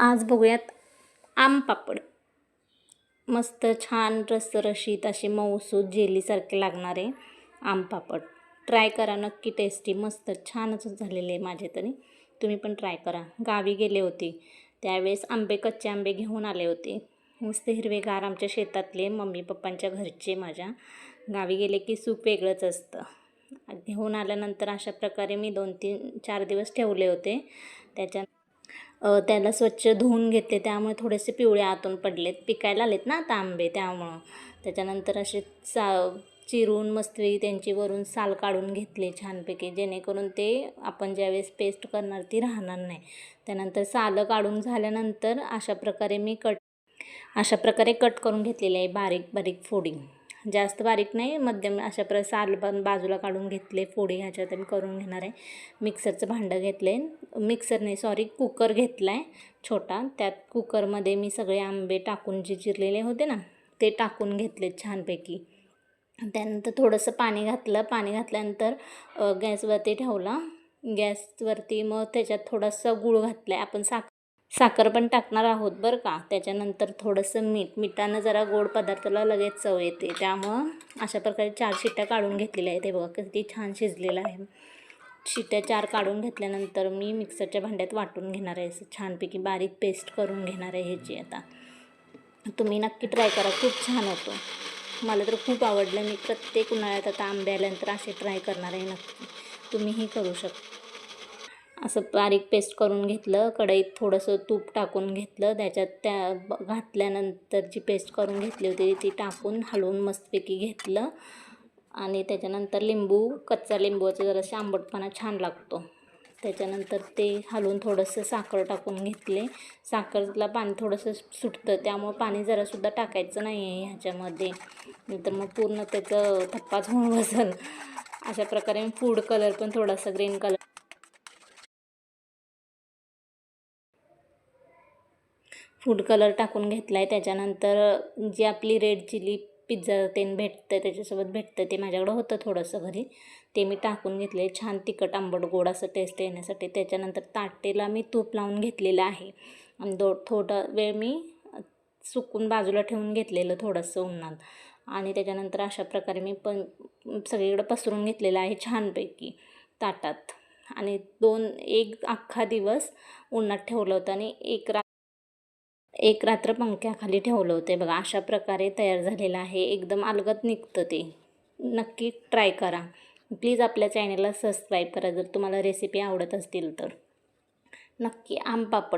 आज बघूयात आम पापड. मस्त छान रसरशीत असे मऊसूत जेलीसारखे लागणारे आम पापड ट्राय करा, नक्की टेस्टी मस्त छानच झालेले माझे. तरी तुम्ही पण ट्राय करा. गावी गेले होते त्यावेळेस आंबे, कच्चे आंबे घेऊन आले होते, मस्त हिरवेगार आमच्या शेतातले, मम्मी पप्पांच्या घरचे. माझ्या गावी गेले की सुख वेगळंच असतं. घेऊन आल्यानंतर अशा प्रकारे मी 2-3-4 दिवस ठेवले होते. त्याला स्वच्छ धुवून घेतले, त्यामुळे थोडेसे पिवळे आतून पडलेत, पिकायला आलेत ना आता आंबे त्यामुळं. त्याच्यानंतर असे चिरून मस्तपैकी त्यांची वरून साल काढून घेतले छानपैकी, जेणेकरून ते आपण ज्यावेळेस पेस्ट करणार ती राहणार नाही. त्यानंतर सालं काढून झाल्यानंतर अशा प्रकारे कट करून घेतलेले आहे, बारीक बारीक फोडी. जास्त बारीक नाही, मध्यम अशा साल पण बाजूला काढून घेतले फोडी. ह्याच्यात मी करून घेणार आहे. मिक्सरचं भांडं घेतलं आहे, कुकर घेतला आहे छोटा. त्यात कुकरमध्ये मी सगळे आंबे टाकून जे चिरलेले होते ना ते टाकून घेतले छानपैकी. त्यानंतर थोडंसं पाणी घातलं. पाणी घातल्यानंतर गॅसवरती ठेवला. गॅसवरती मग त्याच्यात थोडासा गूळ घातला आहे. आपण साखर पण टाकणार आहोत बरं का. त्याच्यानंतर थोडंसं मिठानं जरा गोड पदार्थाला लगेच चव येते, त्यामुळं अशा प्रकारे 4 शिट्ट्या काढून घेतलेल्या आहेत. ते बघा किती छान शिजलेलं आहे. शिट्ट्या 4 काढून घेतल्यानंतर मी मिक्सरच्या भांड्यात वाटून घेणार आहे, असं छानपैकी बारीक पेस्ट करून घेणार आहे ह्याची. आता तुम्ही नक्की ट्राय करा, खूप छान होतो. मला तर खूप आवडलं. मी प्रत्येक उन्हाळ्यात आता आंबे आल्यानंतर असे ट्राय करणार आहे नक्की. तुम्हीही करू शकता. असं बारीक पेस्ट करून घेतलं. कढईत थोडंसं तूप टाकून घेतलं. त्याच्यात घातल्यानंतर जी पेस्ट करून घेतली होती ती टाकून हलवून मस्तपैकी घेतलं. आणि त्याच्यानंतर कच्चा लिंबूचा जरासा आंबटपणा छान लागतो. त्याच्यानंतर ते हलवून थोडंसं साखर टाकून घेतले. साखरेला पाणी थोडंसं सुटतं, त्यामुळे पाणी जरासुद्धा टाकायचं नाही आहे ह्याच्यामध्ये, नंतर मग पूर्ण त्याचं थप्पाच होऊन बसेल. अशा प्रकारे फूड कलर पण थोडासा ग्रीन कलर टाकून घेतला आहे. त्याच्यानंतर जी आपली रेड चिली पिझ्झा भेटतं त्याच्यासोबत भेटतं, ते माझ्याकडं होतं थोडंसं घरी, ते मी टाकून घेतले. छान तिखट आंबट गोड असं टेस्ट येण्यासाठी. त्याच्यानंतर ताटेला मी तूप लावून घेतलेलं आहे आणि थोडा वेळ मी सुकून बाजूला ठेवून घेतलेलं थोडंसं उन्हात. आणि त्याच्यानंतर अशा प्रकारे मी पण सगळीकडे पसरून घेतलेलं आहे छानपैकी ताटात. आणि एक अख्खा दिवस उन्हात ठेवलं होतं आणि एक रात्र पंख्याखाली ठेवलं होते. बघा अशा प्रकारे तयार झालेलं आहे. एकदम अलगद निघतं ते. नक्की ट्राय करा. प्लीज आपल्या चॅनलला सबस्क्राईब करा जर तुम्हाला रेसिपी आवडत असतील तर. नक्की आम पापड